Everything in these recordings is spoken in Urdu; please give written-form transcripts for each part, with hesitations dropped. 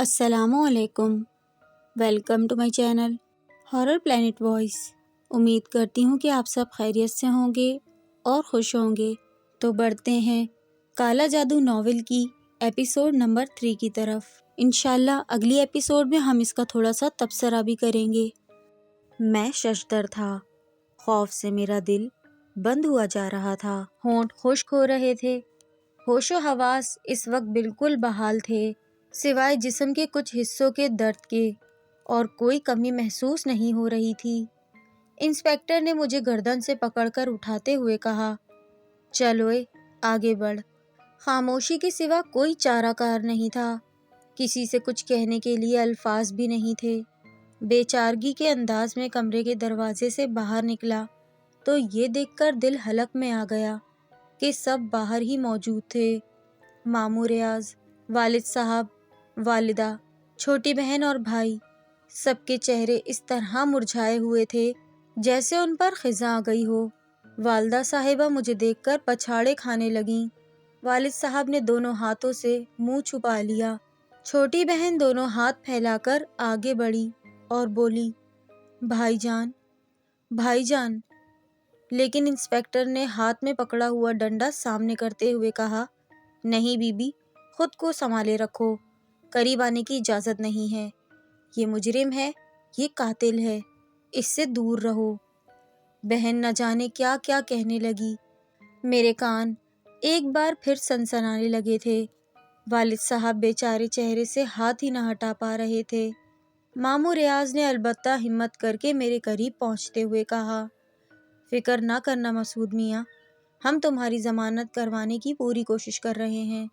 السلام علیکم، welcome to my channel horror planet voice. امید کرتی ہوں کہ آپ سب خیریت سے ہوں گے اور خوش ہوں گے۔ تو بڑھتے ہیں کالا جادو ناول کی ایپیسوڈ نمبر 3 کی طرف۔ انشاءاللہ اگلی ایپیسوڈ میں ہم اس کا تھوڑا سا تبصرہ بھی کریں گے۔ میں ششدر تھا، خوف سے میرا دل بند ہوا جا رہا تھا، ہونٹ خشک ہو رہے تھے، ہوش و حواس اس وقت بالکل بحال تھے، سوائے جسم کے کچھ حصوں کے درد کے، اور کوئی کمی محسوس نہیں ہو رہی تھی۔ انسپیکٹر نے مجھے گردن سے پکڑ کر اٹھاتے ہوئے کہا، چل اوئے آگے بڑھ۔ خاموشی کے سوا کوئی چارہ کار نہیں تھا، کسی سے کچھ کہنے کے لیے الفاظ بھی نہیں تھے۔ بے چارگی کے انداز میں کمرے کے دروازے سے باہر نکلا تو یہ دیکھ کر دل حلق میں آ گیا کہ سب باہر ہی موجود تھے۔ ماموں ریاض، والد صاحب، والدہ، چھوٹی بہن اور بھائی، سب کے چہرے اس طرح مرجھائے ہوئے تھے جیسے ان پر خزاں آ گئی ہو۔ والدہ صاحبہ مجھے دیکھ کر پچھاڑے کھانے لگیں، والد صاحب نے دونوں ہاتھوں سے منہ چھپا لیا، چھوٹی بہن دونوں ہاتھ پھیلا کر آگے بڑھی اور بولی، بھائی جان، بھائی جان۔ لیکن انسپیکٹر نے ہاتھ میں پکڑا ہوا ڈنڈا سامنے کرتے ہوئے کہا، نہیں بی بی، خود کو سنبھالے رکھو، قریب آنے کی اجازت نہیں ہے، یہ مجرم ہے، یہ قاتل ہے، اس سے دور رہو۔ بہن نہ جانے کیا کیا کہنے لگی، میرے کان ایک بار پھر سنسنانے لگے تھے۔ والد صاحب بیچارے چہرے سے ہاتھ ہی نہ ہٹا پا رہے تھے۔ ماموں ریاض نے البتہ ہمت کر کے میرے قریب پہنچتے ہوئے کہا، فکر نہ کرنا مسعود میاں، ہم تمہاری ضمانت کروانے کی پوری کوشش کر رہے ہیں،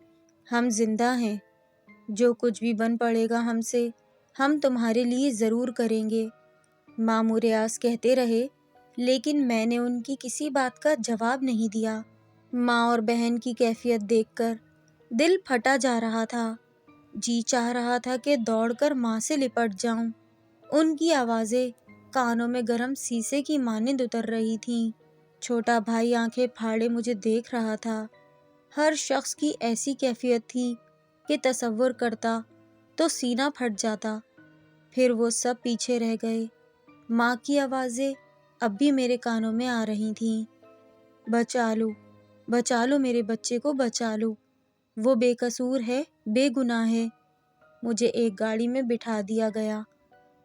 ہم زندہ ہیں، جو کچھ بھی بن پڑے گا ہم سے، ہم تمہارے لیے ضرور کریں گے۔ ماموں ریاض کہتے رہے، لیکن میں نے ان کی کسی بات کا جواب نہیں دیا۔ ماں اور بہن کی کیفیت دیکھ کر دل پھٹا جا رہا تھا، جی چاہ رہا تھا کہ دوڑ کر ماں سے لپٹ جاؤں۔ ان کی آوازیں کانوں میں گرم سیسے کی مانند اتر رہی تھیں۔ چھوٹا بھائی آنکھیں پھاڑے مجھے دیکھ رہا تھا۔ ہر شخص کی ایسی کیفیت تھی کہ تصور کرتا تو سینہ پھٹ جاتا۔ پھر وہ سب پیچھے رہ گئے۔ ماں کی آوازیں اب بھی میرے کانوں میں آ رہی تھیں، بچا لو میرے بچے کو، بچا لو، وہ بے قصور ہے، بے گناہ ہے۔ مجھے ایک گاڑی میں بٹھا دیا گیا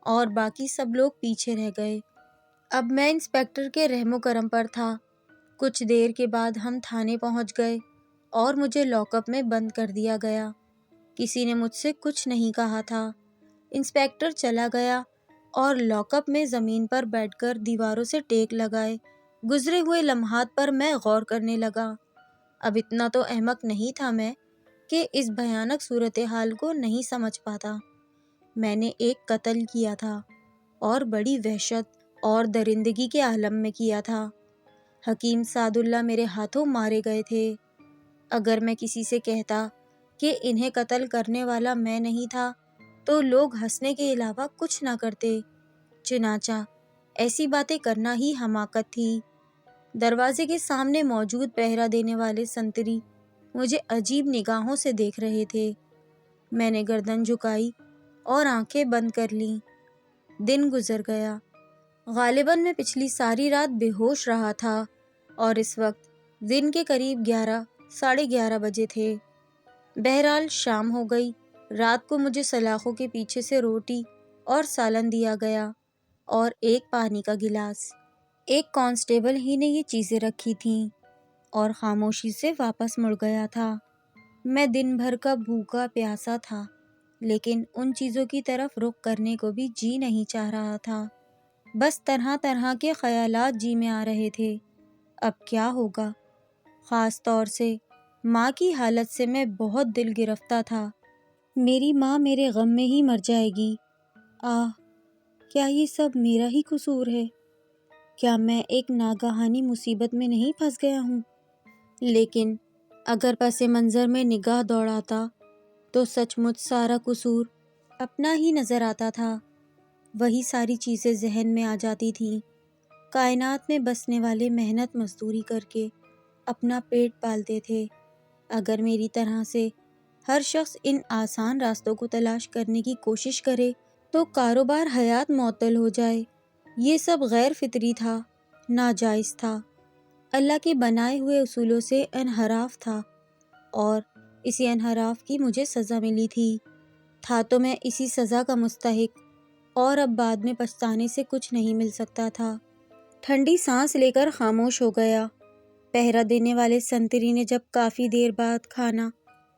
اور باقی سب لوگ پیچھے رہ گئے۔ اب میں انسپیکٹر کے رحم و کرم پر تھا۔ کچھ دیر کے بعد ہم تھانے پہنچ گئے اور مجھے لاک اپ میں بند کر دیا گیا۔ کسی نے مجھ سے کچھ نہیں کہا تھا۔ انسپیکٹر چلا گیا اور لاک اپ میں زمین پر بیٹھ کر دیواروں سے ٹیک لگائے گزرے ہوئے لمحات پر میں غور کرنے لگا۔ اب اتنا تو احمق نہیں تھا میں کہ اس بھیانک صورتحال کو نہیں سمجھ پاتا۔ میں نے ایک قتل کیا تھا اور بڑی وحشت اور درندگی کے عالم میں کیا تھا۔ حکیم سعد اللہ میرے ہاتھوں مارے گئے تھے۔ اگر میں کسی سے کہتا کہ انہیں قتل کرنے والا میں نہیں تھا تو لوگ ہنسنے کے علاوہ کچھ نہ کرتے، چنانچہ ایسی باتیں کرنا ہی حماقت تھی۔ دروازے کے سامنے موجود پہرہ دینے والے سنتری مجھے عجیب نگاہوں سے دیکھ رہے تھے۔ میں نے گردن جھکائی اور آنکھیں بند کر لیں۔ دن گزر گیا۔ غالباً میں پچھلی ساری رات بے ہوش رہا تھا اور اس وقت دن کے قریب 11:30 بجے تھے۔ بہرحال شام ہو گئی۔ رات کو مجھے سلاخوں کے پیچھے سے روٹی اور سالن دیا گیا اور ایک پانی کا گلاس۔ ایک کانسٹیبل ہی نے یہ چیزیں رکھی تھیں اور خاموشی سے واپس مڑ گیا تھا۔ میں دن بھر کا بھوکا پیاسا تھا، لیکن ان چیزوں کی طرف رخ کرنے کو بھی جی نہیں چاہ رہا تھا۔ بس طرح طرح کے خیالات جی میں آ رہے تھے۔ اب کیا ہوگا؟ خاص طور سے ماں کی حالت سے میں بہت دل گرفتہ تھا۔ میری ماں میرے غم میں ہی مر جائے گی۔ کیا یہ سب میرا ہی قصور ہے؟ کیا میں ایک ناگہانی مصیبت میں نہیں پھنس گیا ہوں؟ لیکن اگر پس منظر میں نگاہ دوڑاتا تو سچ مچ سارا قصور اپنا ہی نظر آتا تھا۔ وہی ساری چیزیں ذہن میں آ جاتی تھیں۔ کائنات میں بسنے والے محنت مزدوری کر کے اپنا پیٹ پالتے تھے۔ اگر میری طرح سے ہر شخص ان آسان راستوں کو تلاش کرنے کی کوشش کرے تو کاروبار حیات معطل ہو جائے۔ یہ سب غیر فطری تھا، ناجائز تھا، اللہ کے بنائے ہوئے اصولوں سے انحراف تھا، اور اسی انحراف کی مجھے سزا ملی تھی۔ تھا تو میں اسی سزا کا مستحق، اور اب بعد میں پچھتانے سے کچھ نہیں مل سکتا تھا۔ ٹھنڈی سانس لے کر خاموش ہو گیا۔ پہرا دینے والے سنتری نے جب کافی دیر بعد کھانا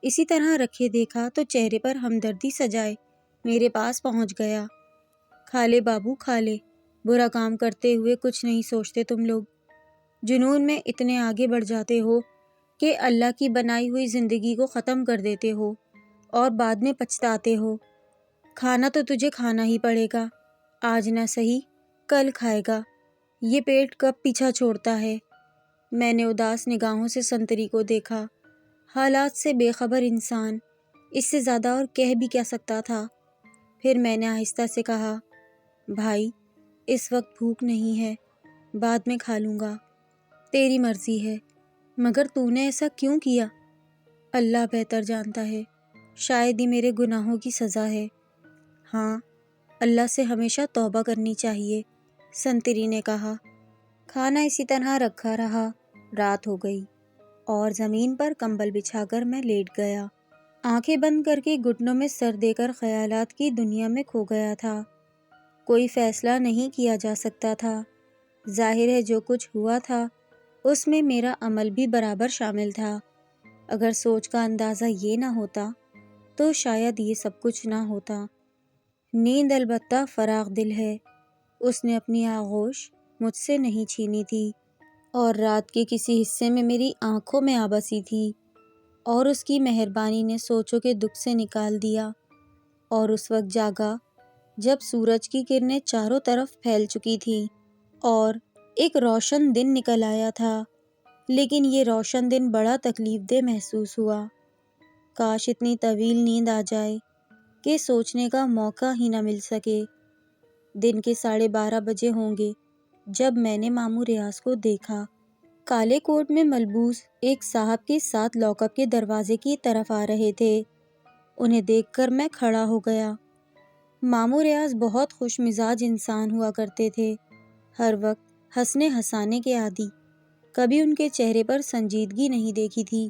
اسی طرح رکھے دیکھا تو چہرے پر ہمدردی سجائے میرے پاس پہنچ گیا۔ کھا لے بابو، کھا لے، برا کام کرتے ہوئے کچھ نہیں سوچتے تم لوگ۔ جنون میں اتنے آگے بڑھ جاتے ہو کہ اللہ کی بنائی ہوئی زندگی کو ختم کر دیتے ہو اور بعد میں پچھتاتے ہو۔ کھانا تو تجھے کھانا ہی پڑے گا، آج نہ سہی کل کھائے گا، یہ پیٹ کب پیچھا چھوڑتا ہے۔ میں نے اداس نگاہوں سے سنتری کو دیکھا۔ حالات سے بے خبر انسان اس سے زیادہ اور کہہ بھی کیا سکتا تھا۔ پھر میں نے آہستہ سے کہا، بھائی اس وقت بھوک نہیں ہے، بعد میں کھا لوں گا، تیری مرضی ہے، مگر تو نے ایسا کیوں کیا؟ اللہ بہتر جانتا ہے، شاید یہ میرے گناہوں کی سزا ہے۔ ہاں، اللہ سے ہمیشہ توبہ کرنی چاہیے، سنتری نے کہا۔ کھانا اسی طرح رکھا رہا۔ رات ہو گئی اور زمین پر کمبل بچھا کر میں لیٹ گیا۔ آنکھیں بند کر کے گھٹنوں میں سر دے کر خیالات کی دنیا میں کھو گیا تھا۔ کوئی فیصلہ نہیں کیا جا سکتا تھا۔ ظاہر ہے جو کچھ ہوا تھا اس میں میرا عمل بھی برابر شامل تھا۔ اگر سوچ کا اندازہ یہ نہ ہوتا تو شاید یہ سب کچھ نہ ہوتا۔ نیند البتہ فراغ دل ہے، اس نے اپنی آغوش مجھ سے نہیں چھینی تھی، اور رات کے کسی حصے میں میری آنکھوں میں آ بسی تھی، اور اس کی مہربانی نے سوچوں کے دکھ سے نکال دیا۔ اور اس وقت جاگا جب سورج کی کرنیں چاروں طرف پھیل چکی تھیں اور ایک روشن دن نکل آیا تھا، لیکن یہ روشن دن بڑا تکلیف دہ محسوس ہوا۔ کاش اتنی طویل نیند آ جائے کہ سوچنے کا موقع ہی نہ مل سکے۔ دن کے 12:30 بجے ہوں گے جب میں نے ماموں ریاض کو دیکھا۔ کالے کوٹ میں ملبوس ایک صاحب کے ساتھ لاک اپ کے دروازے کی طرف آ رہے تھے۔ انہیں دیکھ کر میں کھڑا ہو گیا۔ ماموں ریاض بہت خوش مزاج انسان ہوا کرتے تھے، ہر وقت ہنسنے ہنسانے کے عادی۔ کبھی ان کے چہرے پر سنجیدگی نہیں دیکھی تھی،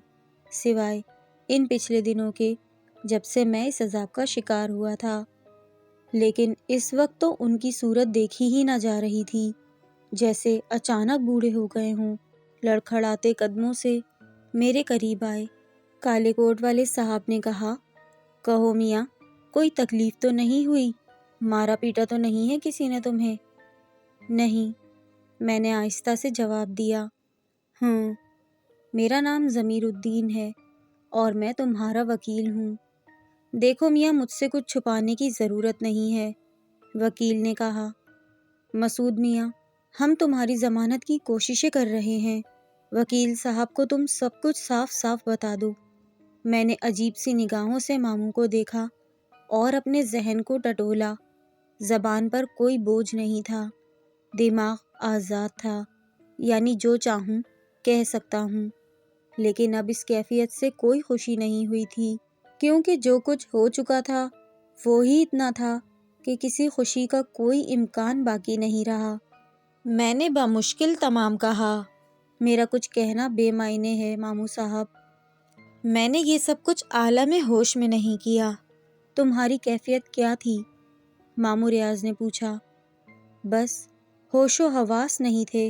سوائے ان پچھلے دنوں کے جب سے میں اس عذاب کا شکار ہوا تھا۔ لیکن اس وقت تو ان کی صورت دیکھی ہی نہ جا رہی تھی، جیسے اچانک بوڑھے ہو گئے ہوں۔ لڑکھڑاتے قدموں سے میرے قریب آئے۔ کالے کوٹ والے صاحب نے کہا، کہو میاں، کوئی تکلیف تو نہیں ہوئی؟ مارا پیٹا تو نہیں ہے کسی نے تمہیں؟ نہیں، میں نے آہستہ سے جواب دیا۔ میرا نام ضمیر الدین ہے اور میں تمہارا وکیل ہوں۔ دیکھو میاں، مجھ سے کچھ چھپانے کی ضرورت نہیں ہے، وکیل نے کہا۔ مسعود میاں، ہم تمہاری ضمانت کی کوششیں کر رہے ہیں، وکیل صاحب کو تم سب کچھ صاف صاف بتا دو۔ میں نے عجیب سی نگاہوں سے ماموں کو دیکھا اور اپنے ذہن کو ٹٹولا۔ زبان پر کوئی بوجھ نہیں تھا، دماغ آزاد تھا، یعنی جو چاہوں کہہ سکتا ہوں۔ لیکن اب اس کیفیت سے کوئی خوشی نہیں ہوئی تھی، کیونکہ جو کچھ ہو چکا تھا وہ ہی اتنا تھا کہ کسی خوشی کا کوئی امکان باقی نہیں رہا۔ میں نے بمشکل تمام کہا، میرا کچھ کہنا بے معنی ہے ماموں صاحب، میں نے یہ سب کچھ عالم ہوش میں نہیں کیا۔ تمہاری کیفیت کیا تھی؟ ماموں ریاض نے پوچھا۔ بس ہوش و حواس نہیں تھے،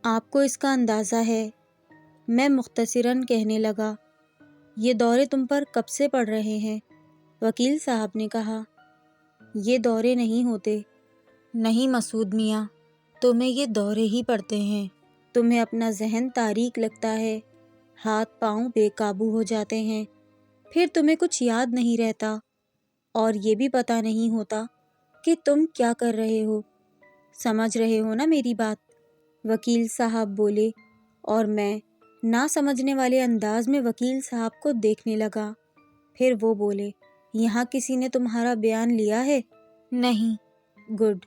آپ کو اس کا اندازہ ہے، میں مختصراً کہنے لگا۔ یہ دورے تم پر کب سے پڑ رہے ہیں؟ وکیل صاحب نے کہا۔ یہ دورے نہیں ہوتے۔ نہیں مسعود میاں، تمہیں یہ دورے ہی پڑتے ہیں۔ تمہیں اپنا ذہن تاریک لگتا ہے، ہاتھ پاؤں بے قابو ہو جاتے ہیں، پھر تمہیں کچھ یاد نہیں رہتا، اور یہ بھی پتہ نہیں ہوتا کہ تم کیا کر رہے ہو۔ سمجھ رہے ہو نا میری بات؟ وکیل صاحب بولے، اور میں نہ سمجھنے والے انداز میں وکیل صاحب کو دیکھنے لگا۔ پھر وہ بولے، یہاں کسی نے تمہارا بیان لیا ہے؟ نہیں۔ گڈ،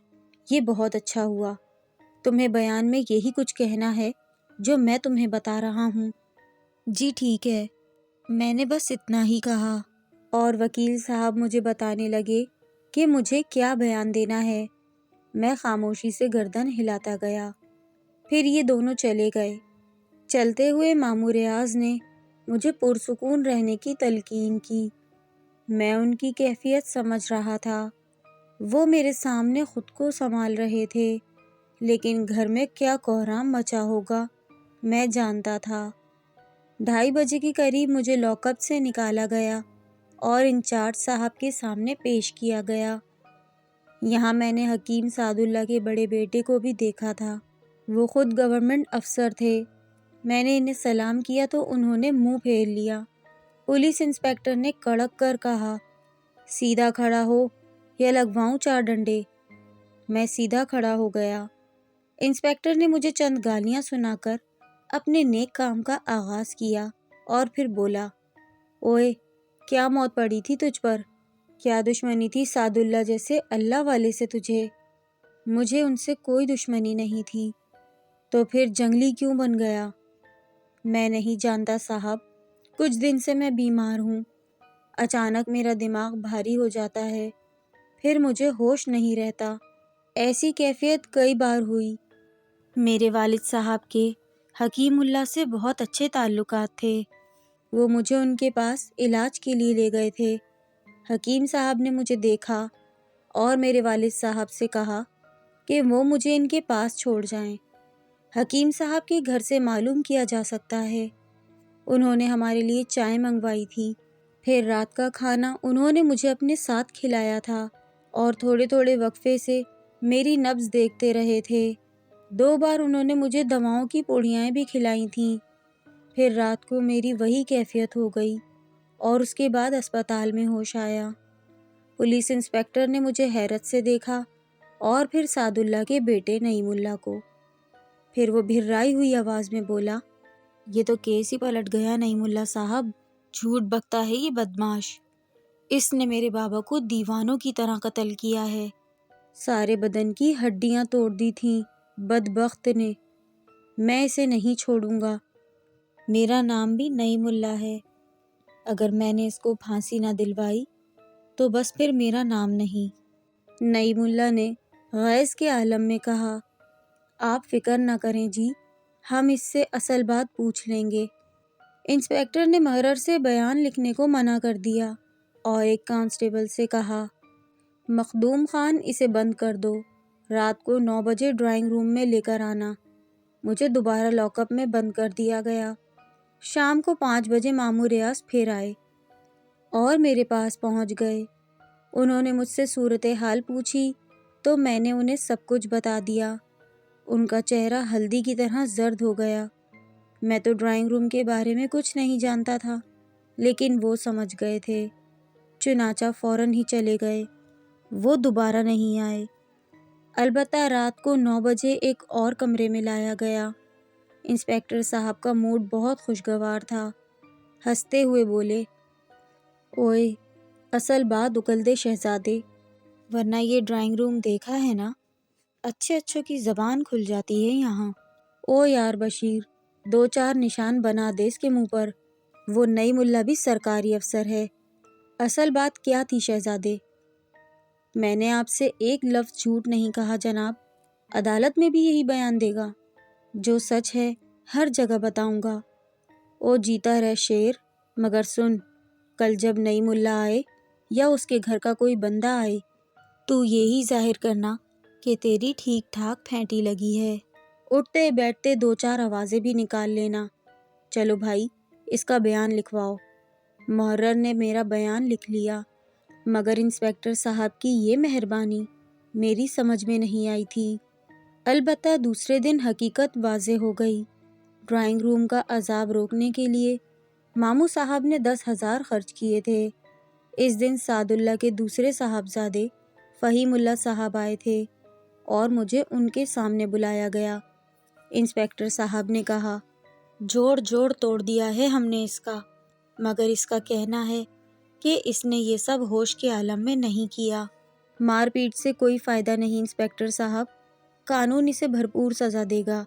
یہ بہت اچھا ہوا۔ تمہیں بیان میں یہی کچھ کہنا ہے جو میں تمہیں بتا رہا ہوں؟ جی ٹھیک ہے، میں نے بس اتنا ہی کہا۔ اور وکیل صاحب مجھے بتانے لگے کہ مجھے کیا بیان دینا ہے۔ میں خاموشی سے گردن ہلاتا گیا۔ پھر یہ دونوں چلے گئے۔ چلتے ہوئے ماموں ریاض نے مجھے پرسکون رہنے کی تلقین کی۔ میں ان کی کیفیت سمجھ رہا تھا۔ وہ میرے سامنے خود کو سنبھال رہے تھے، لیکن گھر میں کیا کہرام مچا ہوگا میں جانتا تھا۔ 2:30 بجے کے قریب مجھے لاک اپ سے نکالا گیا اور انچارج صاحب کے سامنے پیش کیا گیا۔ یہاں میں نے حکیم سعد اللہ کے بڑے بیٹے کو بھی دیکھا تھا۔ وہ خود گورنمنٹ افسر تھے۔ میں نے انہیں سلام کیا تو انہوں نے منہ پھیر لیا۔ پولیس انسپکٹر نے کڑک کر کہا، سیدھا کھڑا ہو یا لگواؤں 4 ڈنڈے۔ میں سیدھا کھڑا ہو گیا۔ انسپکٹر نے مجھے چند گالیاں سنا کر اپنے نیک کام کا آغاز کیا اور پھر بولا، اوئے کیا موت پڑی تھی تجھ پر؟ کیا دشمنی تھی سعد اللہ جیسے اللہ والے سے تجھے؟ مجھے ان سے کوئی دشمنی نہیں تھی۔ تو پھر جنگلی کیوں بن گیا؟ میں نہیں جانتا صاحب، کچھ دن سے میں بیمار ہوں۔ اچانک میرا دماغ بھاری ہو جاتا ہے، پھر مجھے ہوش نہیں رہتا۔ ایسی کیفیت کئی بار ہوئی۔ میرے والد صاحب کے حکیم اللہ سے بہت اچھے تعلقات تھے۔ وہ مجھے ان کے پاس علاج کے لیے لے گئے تھے۔ حکیم صاحب نے مجھے دیکھا اور میرے والد صاحب سے کہا کہ وہ مجھے ان کے پاس چھوڑ جائیں۔ حکیم صاحب کے گھر سے معلوم کیا جا سکتا ہے۔ انہوں نے ہمارے لیے چائے منگوائی تھی۔ پھر رات کا کھانا انہوں نے مجھے اپنے ساتھ کھلایا تھا اور تھوڑے تھوڑے وقفے سے میری نبض دیکھتے رہے تھے۔ 2 بار انہوں نے مجھے دواؤں کی پوڑیاں بھی کھلائی تھیں۔ پھر رات کو میری وہی کیفیت ہو گئی اور اس کے بعد اسپتال میں ہوش آیا۔ پولیس انسپکٹر نے مجھے حیرت سے دیکھا اور پھر سعد اللہ کے بیٹے نعیم اللہ کو۔ پھر وہ بھررائی ہوئی آواز میں بولا، یہ تو کیس ہی پلٹ گیا نعیم اللہ صاحب، جھوٹ بکتا ہے یہ بدماش۔ اس نے میرے بابا کو دیوانوں کی طرح قتل کیا ہے۔ سارے بدن کی ہڈیاں توڑ دی تھیں بدبخت نے۔ میں اسے نہیں چھوڑوں گا۔ میرا نام بھی نعیم اللہ ہے۔ اگر میں نے اس کو پھانسی نہ دلوائی تو بس پھر میرا نام نہیں۔ نعیم اللہ نے غیظ کے عالم میں کہا، آپ فکر نہ کریں جی، ہم اس سے اصل بات پوچھ لیں گے۔ انسپکٹر نے محرر سے بیان لکھنے کو منع کر دیا اور ایک کانسٹیبل سے کہا، مخدوم خان اسے بند کر دو، رات کو 9 بجے ڈرائنگ روم میں لے کر آنا۔ مجھے دوبارہ لاک اپ میں بند کر دیا گیا۔ شام کو 5 بجے ماموں ریاض پھر آئے اور میرے پاس پہنچ گئے۔ انہوں نے مجھ سے صورتحال پوچھی تو میں نے انہیں سب کچھ بتا دیا۔ ان کا چہرہ ہلدی کی طرح زرد ہو گیا۔ میں تو ڈرائنگ روم کے بارے میں کچھ نہیں جانتا تھا، لیکن وہ سمجھ گئے تھے۔ چنانچہ فوراً ہی چلے گئے۔ وہ دوبارہ نہیں آئے۔ البتہ رات کو 9 بجے ایک اور کمرے میں لایا گیا۔ انسپکٹر صاحب کا موڈ بہت خوشگوار تھا۔ ہنستے ہوئے بولے، اوئے اصل بات اکل دے شہزادے، ورنہ یہ ڈرائنگ روم دیکھا ہے نا، اچھے اچھوں کی زبان کھل جاتی ہے یہاں۔ او یار بشیر، 2-4 نشان بنا دے اس کے منہ پر۔ وہ نعیم اللہ بھی سرکاری افسر ہے۔ اصل بات کیا تھی شہزادے؟ میں نے آپ سے ایک لفظ جھوٹ نہیں کہا جناب۔ عدالت میں بھی یہی بیان دے گا۔ جو سچ ہے ہر جگہ بتاؤں گا۔ او جیتا رہ شیر، مگر سن، کل جب نعیم اللہ آئے یا اس کے گھر کا کوئی بندہ آئے تو یہی ظاہر کرنا کہ تیری ٹھیک ٹھاک پھینٹی لگی ہے۔ اٹھتے بیٹھتے 2-4 آوازیں بھی نکال لینا۔ چلو بھائی، اس کا بیان لکھواؤ۔ محرر نے میرا بیان لکھ لیا، مگر انسپکٹر صاحب کی یہ مہربانی میری سمجھ میں نہیں آئی تھی۔ البتہ دوسرے دن حقیقت واضح ہو گئی۔ ڈرائنگ روم کا عذاب روکنے کے لیے ماموں صاحب نے 10,000 خرچ کیے تھے۔ اس دن سعد اللہ کے دوسرے صاحبزادے فہیم اللہ صاحب آئے تھے اور مجھے ان کے سامنے بلایا گیا۔ انسپکٹر صاحب نے کہا، جوڑ جوڑ توڑ دیا ہے ہم نے اس کا، مگر اس کا کہنا ہے کہ اس نے یہ سب ہوش کے عالم میں نہیں کیا۔ مار پیٹ سے کوئی فائدہ نہیں انسپکٹر صاحب، قانون اسے بھرپور سزا دے گا۔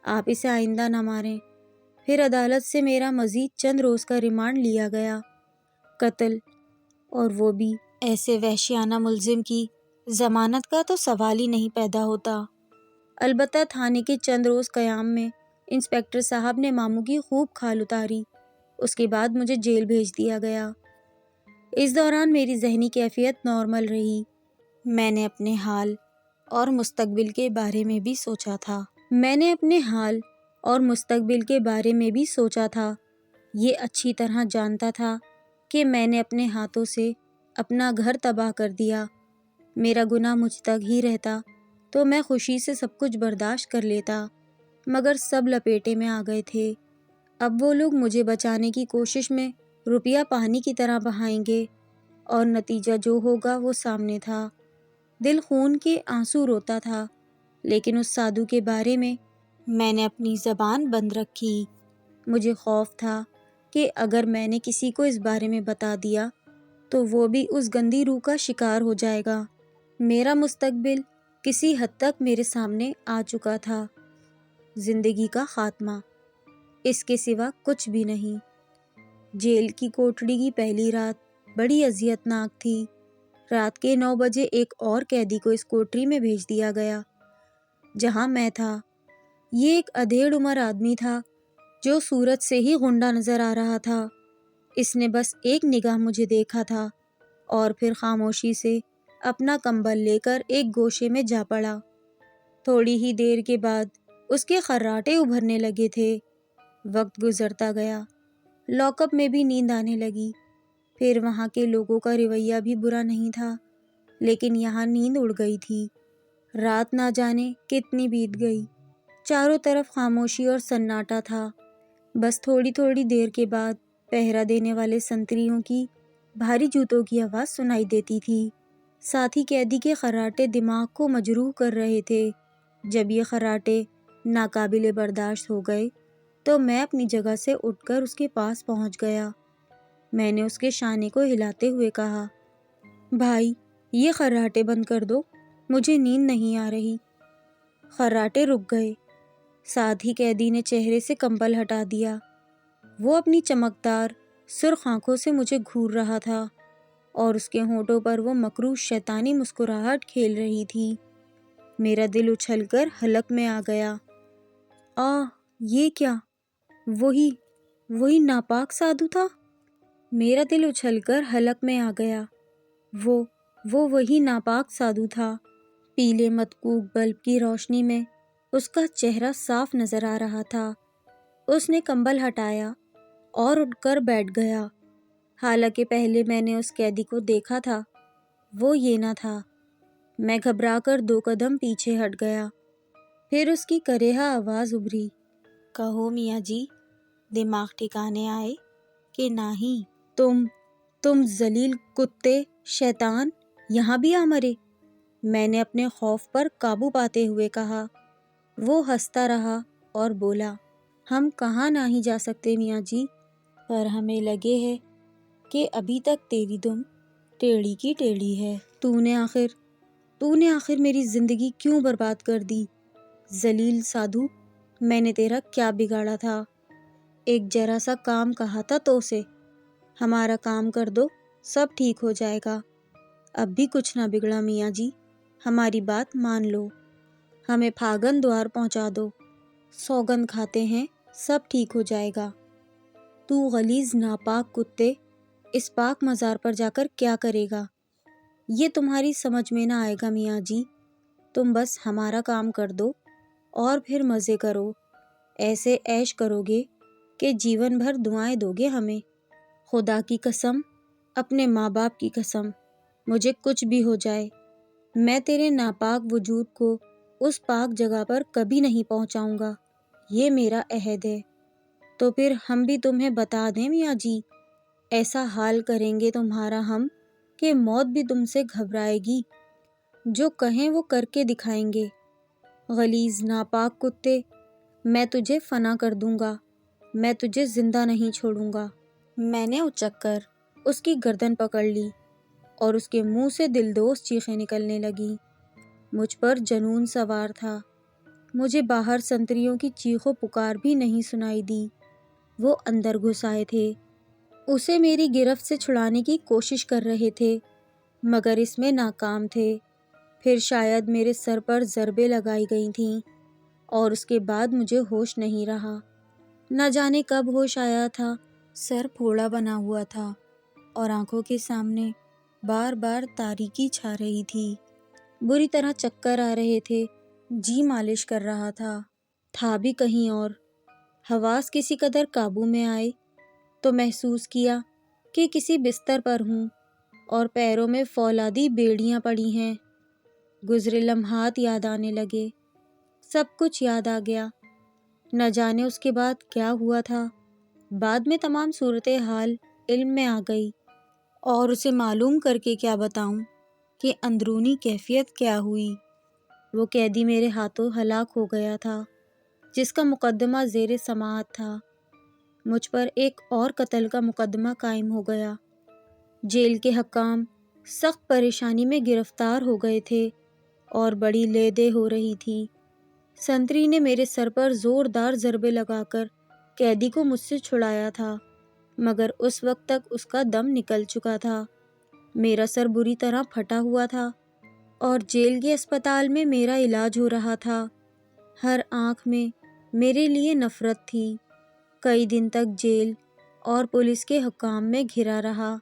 آپ اسے آئندہ نہ ماریں۔ پھر عدالت سے میرا مزید چند روز کا ریمانڈ لیا گیا۔ قتل اور وہ بھی ایسے وحشیانہ ملزم کی ضمانت کا تو سوال ہی نہیں پیدا ہوتا۔ البتہ تھانے کے چند روز قیام میں انسپکٹر صاحب نے ماموں کی خوب کھال اتاری۔ اس کے بعد مجھے جیل بھیج دیا گیا۔ اس دوران میری ذہنی کیفیت نارمل رہی۔ میں نے اپنے حال اور مستقبل کے بارے میں بھی سوچا تھا۔ یہ اچھی طرح جانتا تھا کہ میں نے اپنے ہاتھوں سے اپنا گھر تباہ کر دیا۔ میرا گناہ مجھ تک ہی رہتا تو میں خوشی سے سب کچھ برداشت کر لیتا، مگر سب لپیٹے میں آ گئے تھے۔ اب وہ لوگ مجھے بچانے کی کوشش میں روپیہ پانی کی طرح بہائیں گے، اور نتیجہ جو ہوگا وہ سامنے تھا۔ دل خون کے آنسو روتا تھا، لیکن اس سادھو کے بارے میں نے اپنی زبان بند رکھی۔ مجھے خوف تھا کہ اگر میں نے کسی کو اس بارے میں بتا دیا تو وہ بھی اس گندی روح کا شکار ہو جائے گا۔ میرا مستقبل کسی حد تک میرے سامنے آ چکا تھا۔ زندگی کا خاتمہ، اس کے سوا کچھ بھی نہیں۔ جیل کی کوٹڑی کی پہلی رات بڑی اذیت ناک تھی۔ رات کے 9 بجے ایک اور قیدی کو اس کوٹری میں بھیج دیا گیا جہاں میں تھا۔ یہ ایک ادھیڑ عمر آدمی تھا جو صورت سے ہی غنڈہ نظر آ رہا تھا۔ اس نے بس ایک نگاہ مجھے دیکھا تھا اور پھر خاموشی سے اپنا کمبل لے کر ایک گوشے میں جا پڑا۔ تھوڑی ہی دیر کے بعد اس کے خراٹے ابھرنے لگے تھے۔ وقت گزرتا گیا، لاک اپ میں بھی نیند آنے لگی۔ پھر وہاں کے لوگوں کا رویہ بھی برا نہیں تھا، لیکن یہاں نیند اڑ گئی تھی۔ رات نہ جانے کتنی بیت گئی۔ چاروں طرف خاموشی اور سناٹا تھا۔ بس تھوڑی تھوڑی دیر کے بعد پہرا دینے والے سنتریوں کی بھاری جوتوں کی آواز سنائی دیتی تھی۔ ساتھی قیدی کے خراٹے دماغ کو مجروح کر رہے تھے۔ جب یہ خراٹے ناقابل برداشت ہو گئے تو میں اپنی جگہ سے اٹھ کر اس کے پاس پہنچ گیا۔ میں نے اس کے شانے کو ہلاتے ہوئے کہا، بھائی، یہ خراٹے بند کر دو، مجھے نیند نہیں آ رہی۔ خراٹے رک گئے۔ ساتھی قیدی نے چہرے سے کمبل ہٹا دیا۔ وہ اپنی چمکدار سرخ آنکھوں سے مجھے گھور رہا تھا اور اس کے ہونٹوں پر وہ مکروہ شیطانی مسکراہٹ کھیل رہی تھی۔ میرا دل اچھل کر حلق میں آ گیا۔ یہ کیا؟ وہی ناپاک سادھو تھا؟ میرا دل اچھل کر حلق میں آ گیا۔ وہی ناپاک سادھو تھا۔ پیلے متکوک بلب کی روشنی میں اس کا چہرہ صاف نظر آ رہا تھا۔ اس نے کمبل ہٹایا اور اٹھ کر بیٹھ گیا۔ حالانکہ پہلے میں نے اس قیدی کو دیکھا تھا، وہ یہ نہ تھا۔ میں گھبرا کر 2 قدم پیچھے ہٹ گیا۔ پھر اس کی کرہا آواز ابھری، کہو میاں جی، دماغ ٹھکانے آئے کہ نہیں؟ تم ذلیل کتے، شیطان، یہاں بھی آ مرے؟ میں نے اپنے خوف پر قابو پاتے ہوئے کہا۔ وہ ہنستا رہا اور بولا، ہم کہاں نہیں جا سکتے میاں جی، پر ہمیں لگے ہے کہ ابھی تک تیری دم ٹیڑھی کی ٹیڑھی ہے۔ تو نے آخر میری زندگی کیوں برباد کر دی؟ ذلیل سادھو، میں نے تیرا کیا بگاڑا تھا؟ ایک ذرا سا کام کہا تھا تو سے، ہمارا کام کر دو، سب ٹھیک ہو جائے گا۔ اب بھی کچھ نہ بگڑا میاں جی، ہماری بات مان لو، ہمیں پھاگن دوار پہنچا دو، سوگند کھاتے ہیں سب ٹھیک ہو جائے گا۔ تو غلیظ ناپاک کتے، اس پاک مزار پر جا کر کیا کرے گا؟ یہ تمہاری سمجھ میں نہ آئے گا میاں جی، تم بس ہمارا کام کر دو اور پھر مزے کرو، ایسے عیش کرو گے کہ جیون بھر دعائیں دو گے ہمیں۔ خدا کی قسم، اپنے ماں باپ کی قسم، مجھے کچھ بھی ہو جائے، میں تیرے ناپاک وجود کو اس پاک جگہ پر کبھی نہیں پہنچاؤں گا، یہ میرا عہد ہے۔ تو پھر ہم بھی تمہیں بتا دیں میاں جی، ایسا حال کریں گے تمہارا ہم کہ موت بھی تم سے گھبرائے گی، جو کہیں وہ کر کے دکھائیں گے۔ غلیظ ناپاک کتے، میں تجھے فنا کر دوں گا، میں تجھے زندہ نہیں چھوڑوں گا۔ میں نے اچک کر اس کی گردن پکڑ لی اور اس کے منہ سے دلدوز چیخیں نکلنے لگیں۔ مجھ پر جنون سوار تھا۔ مجھے باہر سنتریوں کی چیخ و پکار بھی نہیں سنائی دی، وہ اندر گھس آئے تھے۔ اسے میری گرفت سے چھڑانے کی کوشش کر رہے تھے مگر اس میں ناکام تھے۔ پھر شاید میرے سر پر ضربیں لگائی گئی تھیں اور اس کے بعد مجھے ہوش نہیں رہا۔ نہ جانے کب ہوش آیا تھا۔ سر پھوڑا بنا ہوا تھا اور آنکھوں کے سامنے بار بار تاریکی چھا رہی تھی۔ بری طرح چکر آ رہے تھے۔ جی مالش کر رہا تھا بھی کہیں اور۔ حواس کسی قدر قابو میں آئے تو محسوس کیا کہ کسی بستر پر ہوں اور پیروں میں فولادی بیڑیاں پڑی ہیں۔ گزرے لمحات یاد آنے لگے۔ سب کچھ یاد آ گیا۔ نہ جانے اس کے بعد کیا ہوا تھا۔ بعد میں تمام صورتحال علم میں آ گئی اور اسے معلوم کر کے کیا بتاؤں کہ اندرونی کیفیت کیا ہوئی۔ وہ قیدی میرے ہاتھوں ہلاک ہو گیا تھا جس کا مقدمہ زیر سماعت تھا۔ مجھ پر ایک اور قتل کا مقدمہ قائم ہو گیا۔ جیل کے حکام سخت پریشانی میں گرفتار ہو گئے تھے اور بڑی لے دے ہو رہی تھی۔ سنتری نے میرے سر پر زوردار ضربے لگا کر قیدی کو مجھ سے چھڑایا تھا مگر اس وقت تک اس کا دم نکل چکا تھا۔ میرا سر بری طرح پھٹا ہوا تھا اور جیل کے اسپتال میں میرا علاج ہو رہا تھا۔ ہر آنکھ میں میرے لیے نفرت تھی۔ کئی دن تک جیل اور پولیس کے حکام میں گھرا رہا۔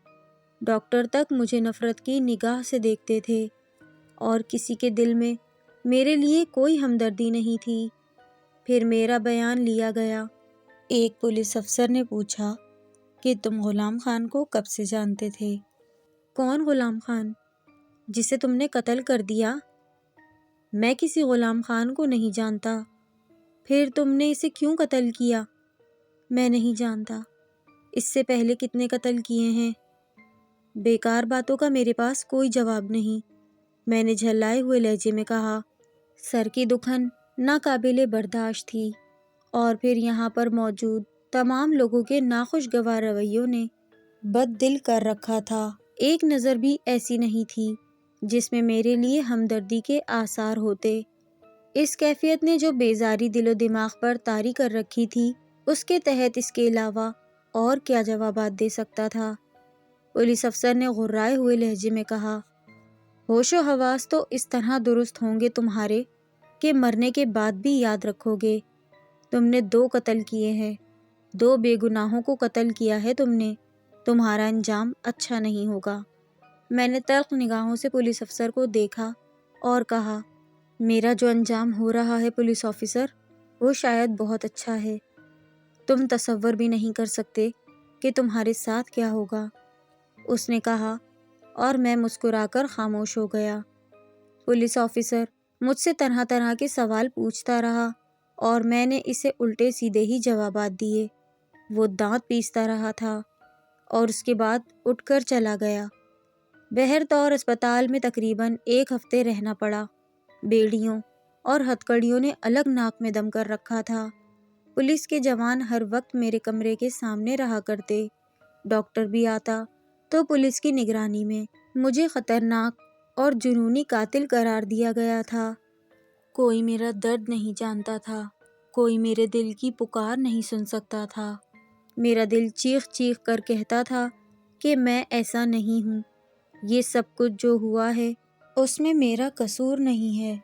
ڈاکٹر تک مجھے نفرت کی نگاہ سے دیکھتے تھے اور کسی کے دل میں میرے لیے کوئی ہمدردی نہیں تھی۔ پھر میرا بیان لیا گیا۔ ایک پولیس افسر نے پوچھا کہ تم غلام خان کو کب سے جانتے تھے؟ کون غلام خان؟ جسے تم نے قتل کر دیا؟ میں کسی غلام خان کو نہیں جانتا۔ پھر تم نے اسے کیوں قتل کیا؟ میں نہیں جانتا۔ اس سے پہلے کتنے قتل کیے ہیں؟ بیکار باتوں کا میرے پاس کوئی جواب نہیں، میں نے جھلائے ہوئے لہجے میں کہا۔ سر کی دکھن ناقابل برداشت تھی اور پھر یہاں پر موجود تمام لوگوں کے ناخوشگوار رویوں نے بد دل کر رکھا تھا۔ ایک نظر بھی ایسی نہیں تھی جس میں میرے لیے ہمدردی کے آثار ہوتے۔ اس کیفیت نے جو بیزاری دل و دماغ پر طاری کر رکھی تھی اس کے تحت اس کے علاوہ اور کیا جوابات دے سکتا تھا؟ پولیس افسر نے غرائے ہوئے لہجے میں کہا، ہوش و حواس تو اس طرح درست ہوں گے تمہارے کہ مرنے کے بعد بھی یاد رکھو گے۔ تم نے 2 قتل کیے ہیں، 2 بے گناہوں کو قتل کیا ہے تم نے۔ تمہارا انجام اچھا نہیں ہوگا۔ میں نے تلخ نگاہوں سے پولیس افسر کو دیکھا اور کہا، میرا جو انجام ہو رہا ہے پولیس آفیسر وہ شاید بہت اچھا ہے۔ تم تصور بھی نہیں کر سکتے کہ تمہارے ساتھ کیا ہوگا۔ اس نے کہا اور میں مسکرا کر خاموش ہو گیا۔ پولیس آفیسر مجھ سے طرح طرح کے سوال پوچھتا رہا اور میں نے اسے الٹے سیدھے ہی جوابات دیے۔ وہ دانت پیستا رہا تھا اور اس کے بعد اٹھ کر چلا گیا۔ بہرطور اسپتال میں تقریباً 1 ہفتے رہنا پڑا۔ بیڑیوں اور ہتھکڑیوں نے الگ ناک میں دم کر رکھا تھا۔ پولیس کے جوان ہر وقت میرے کمرے کے سامنے رہا کرتے۔ ڈاکٹر بھی آتا تو پولیس کی نگرانی میں مجھے خطرناک اور جنونی قاتل قرار دیا گیا تھا۔ کوئی میرا درد نہیں جانتا تھا، کوئی میرے دل کی پکار نہیں سن سکتا تھا۔ میرا دل چیخ چیخ کر کہتا تھا کہ میں ایسا نہیں ہوں، یہ سب کچھ جو ہوا ہے اس میں میرا قصور نہیں ہے۔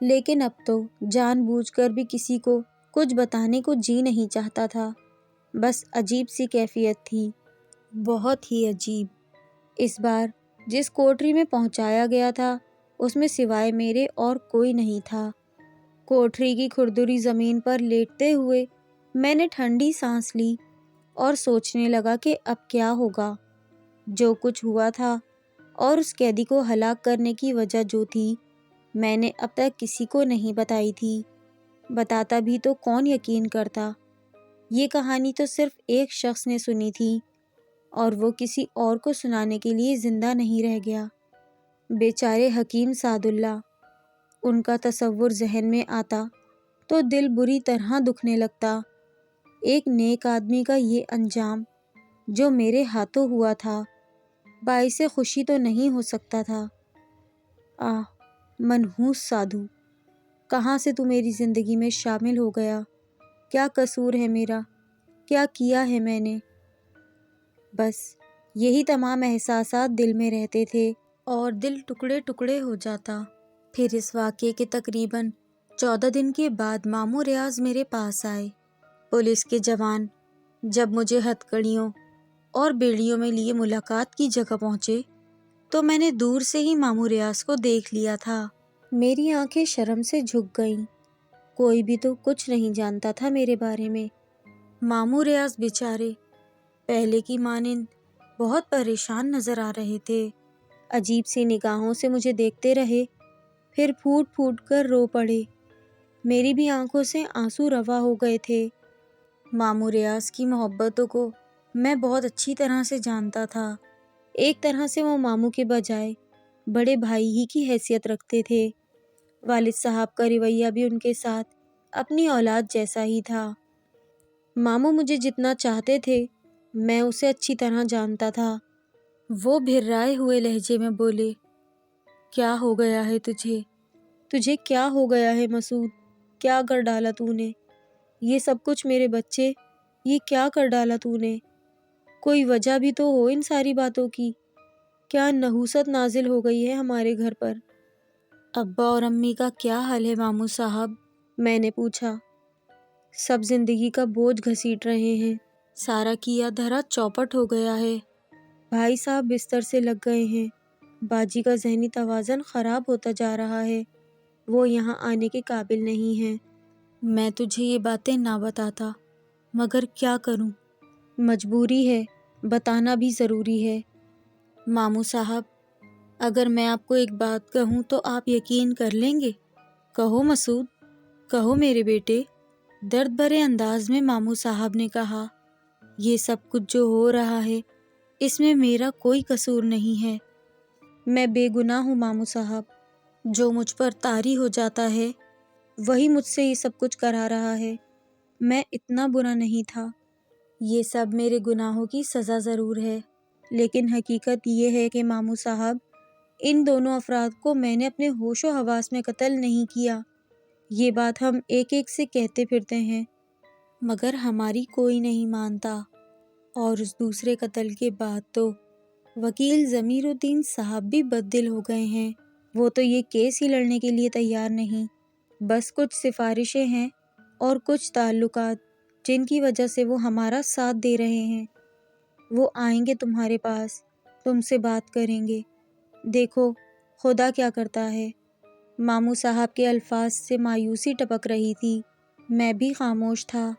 لیکن اب تو جان بوجھ کر بھی کسی کو کچھ بتانے کو جی نہیں چاہتا تھا۔ بس عجیب سی کیفیت تھی، بہت ہی عجیب۔ اس بار جس کوٹری میں پہنچایا گیا تھا اس میں سوائے میرے اور کوئی نہیں تھا۔ کوٹری کی کھردری زمین پر لیٹتے ہوئے میں نے ٹھنڈی سانس لی اور سوچنے لگا کہ اب کیا ہوگا۔ جو کچھ ہوا تھا اور اس قیدی کو ہلاک کرنے کی وجہ جو تھی میں نے اب تک کسی کو نہیں بتائی تھی۔ بتاتا بھی تو کون یقین کرتا۔ یہ کہانی تو صرف ایک شخص نے سنی تھی اور وہ کسی اور کو سنانے کے لیے زندہ نہیں رہ گیا۔ بیچارے حکیم سعد اللہ، ان کا تصور ذہن میں آتا تو دل بری طرح دکھنے لگتا۔ ایک نیک آدمی کا یہ انجام جو میرے ہاتھوں ہوا تھا باعث خوشی تو نہیں ہو سکتا تھا۔ آہ منحوس سادھو، کہاں سے تو میری زندگی میں شامل ہو گیا؟ کیا قصور ہے میرا؟ کیا کیا ہے میں نے؟ بس یہی تمام احساسات دل میں رہتے تھے اور دل ٹکڑے ٹکڑے ہو جاتا۔ پھر اس واقعے کے تقریباً 14 دن کے بعد ماموں ریاض میرے پاس آئے۔ پولیس کے جوان جب مجھے ہتھکڑیوں اور بیڑیوں میں لیے ملاقات کی جگہ پہنچے تو میں نے دور سے ہی ماموں ریاض کو دیکھ لیا تھا۔ میری آنکھیں شرم سے جھک گئیں۔ کوئی بھی تو کچھ نہیں جانتا تھا میرے بارے میں۔ ماموں ریاض بیچارے پہلے کی مانند بہت پریشان نظر آ رہے تھے۔ عجیب سی نگاہوں سے مجھے دیکھتے رہے، پھر پھوٹ پھوٹ کر رو پڑے۔ میری بھی آنکھوں سے آنسو روا ہو گئے تھے۔ ماموں ریاض کی محبتوں کو میں بہت اچھی طرح سے جانتا تھا۔ ایک طرح سے وہ ماموں کے بجائے بڑے بھائی ہی کی حیثیت رکھتے تھے۔ والد صاحب کا رویہ بھی ان کے ساتھ اپنی اولاد جیسا ہی تھا۔ ماموں مجھے جتنا چاہتے تھے میں اسے اچھی طرح جانتا تھا۔ وہ بھرائے ہوئے لہجے میں بولے، کیا ہو گیا ہے تجھے؟ تجھے کیا ہو گیا ہے مسعود؟ کیا کر ڈالا تو نے؟ یہ سب کچھ میرے بچے، یہ کیا کر ڈالا تو نے؟ کوئی وجہ بھی تو ہو ان ساری باتوں کی۔ کیا نحوست نازل ہو گئی ہے ہمارے گھر پر؟ ابا اور امی کا کیا حال ہے ماموں صاحب؟ میں نے پوچھا۔ سب زندگی کا بوجھ گھسیٹ رہے ہیں۔ سارا کیا دھرا چوپٹ ہو گیا ہے۔ بھائی صاحب بستر سے لگ گئے ہیں۔ باجی کا ذہنی توازن خراب ہوتا جا رہا ہے۔ وہ یہاں آنے کے قابل نہیں ہیں۔ میں تجھے یہ باتیں نہ بتاتا، مگر کیا کروں؟ مجبوری ہے، بتانا بھی ضروری ہے۔ ماموں صاحب، اگر میں آپ کو ایک بات کہوں تو آپ یقین کر لیں گے؟ کہو مسعود، کہو میرے بیٹے، درد بھرے انداز میں ماموں صاحب نے کہا۔ یہ سب کچھ جو ہو رہا ہے اس میں میرا کوئی قصور نہیں ہے۔ میں بے گناہ ہوں ماموں صاحب۔ جو مجھ پر طاری ہو جاتا ہے وہی مجھ سے یہ سب کچھ کرا رہا ہے۔ میں اتنا برا نہیں تھا۔ یہ سب میرے گناہوں کی سزا ضرور ہے، لیکن حقیقت یہ ہے کہ ماموں صاحب، ان دونوں افراد کو میں نے اپنے ہوش و حواس میں قتل نہیں کیا۔ یہ بات ہم ایک ایک سے کہتے پھرتے ہیں، مگر ہماری کوئی نہیں مانتا۔ اور اس دوسرے قتل کے بعد تو وکیل ضمیر الدین صاحب بھی بددل ہو گئے ہیں۔ وہ تو یہ کیس ہی لڑنے کے لیے تیار نہیں۔ بس کچھ سفارشیں ہیں اور کچھ تعلقات جن کی وجہ سے وہ ہمارا ساتھ دے رہے ہیں۔ وہ آئیں گے تمہارے پاس، تم سے بات کریں گے۔ دیکھو خدا کیا کرتا ہے۔ ماموں صاحب کے الفاظ سے مایوسی ٹپک رہی تھی۔ میں بھی خاموش تھا۔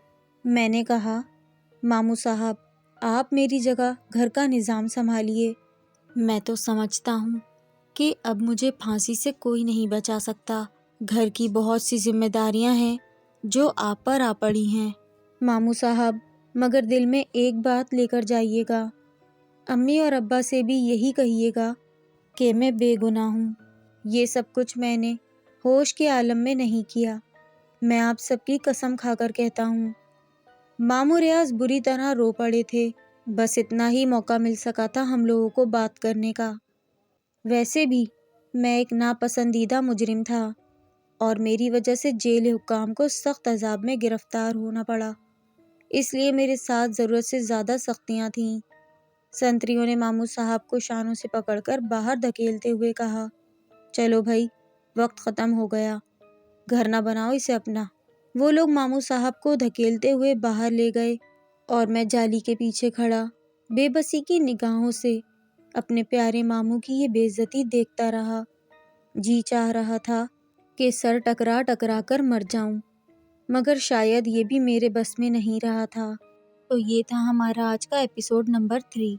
میں نے کہا، ماموں صاحب، آپ میری جگہ گھر کا نظام سنبھالیے۔ میں تو سمجھتا ہوں کہ اب مجھے پھانسی سے کوئی نہیں بچا سکتا۔ گھر کی بہت سی ذمہ داریاں ہیں جو آپ پر آ پڑی ہیں۔ ماموں صاحب، مگر دل میں ایک بات لے کر جائیے گا۔ امی اور ابا سے بھی یہی کہیے گا کہ میں بے گناہ ہوں۔ یہ سب کچھ میں نے ہوش کے عالم میں نہیں کیا۔ میں آپ سب کی قسم کھا کر کہتا ہوں۔ ماموں ریاض بری طرح رو پڑے تھے۔ بس اتنا ہی موقع مل سکا تھا ہم لوگوں کو بات کرنے کا۔ ویسے بھی میں ایک ناپسندیدہ مجرم تھا اور میری وجہ سے جیل حکام کو سخت عذاب میں گرفتار ہونا پڑا۔ اس لیے میرے ساتھ ضرورت سے زیادہ سختیاں تھیں۔ سنتریوں نے ماموں صاحب کو شانوں سے پکڑ کر باہر دھکیلتے ہوئے کہا، چلو بھائی، وقت ختم ہو گیا، گھر نہ بناؤ اسے اپنا۔ وہ لوگ ماموں صاحب کو دھکیلتے ہوئے باہر لے گئے اور میں جالی کے پیچھے کھڑا بے بسی کی نگاہوں سے اپنے پیارے ماموں کی یہ بے عزتی دیکھتا رہا۔ جی چاہ رہا تھا کہ سر ٹکرا ٹکرا کر مر جاؤں، مگر شاید یہ بھی میرے بس میں نہیں رہا تھا۔ تو یہ تھا ہمارا آج کا ایپیسوڈ نمبر 3۔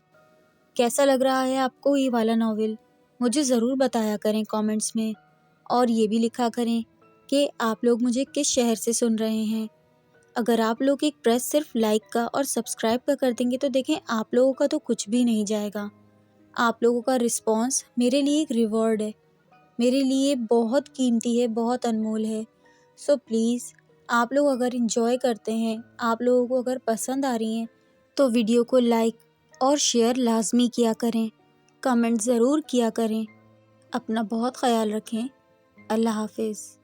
کیسا لگ رہا ہے آپ کو یہ والا ناول؟ مجھے ضرور بتایا کریں کامنٹس میں، اور یہ بھی لکھا کریں کہ آپ لوگ مجھے کس شہر سے سن رہے ہیں۔ اگر آپ لوگ ایک پریس صرف لائک کا اور سبسکرائب کا کر دیں گے تو دیکھیں آپ لوگوں کا تو کچھ بھی نہیں جائے گا۔ آپ لوگوں کا رسپانس میرے لیے ایک ریوارڈ ہے، میرے لیے بہت قیمتی ہے، بہت انمول ہے۔ سو پلیز آپ لوگ اگر انجوائے کرتے ہیں، آپ لوگوں کو اگر پسند آ رہی ہیں تو ویڈیو کو لائک اور شیئر لازمی کیا کریں، کمنٹ ضرور کیا کریں۔ اپنا بہت خیال رکھیں۔ اللہ حافظ۔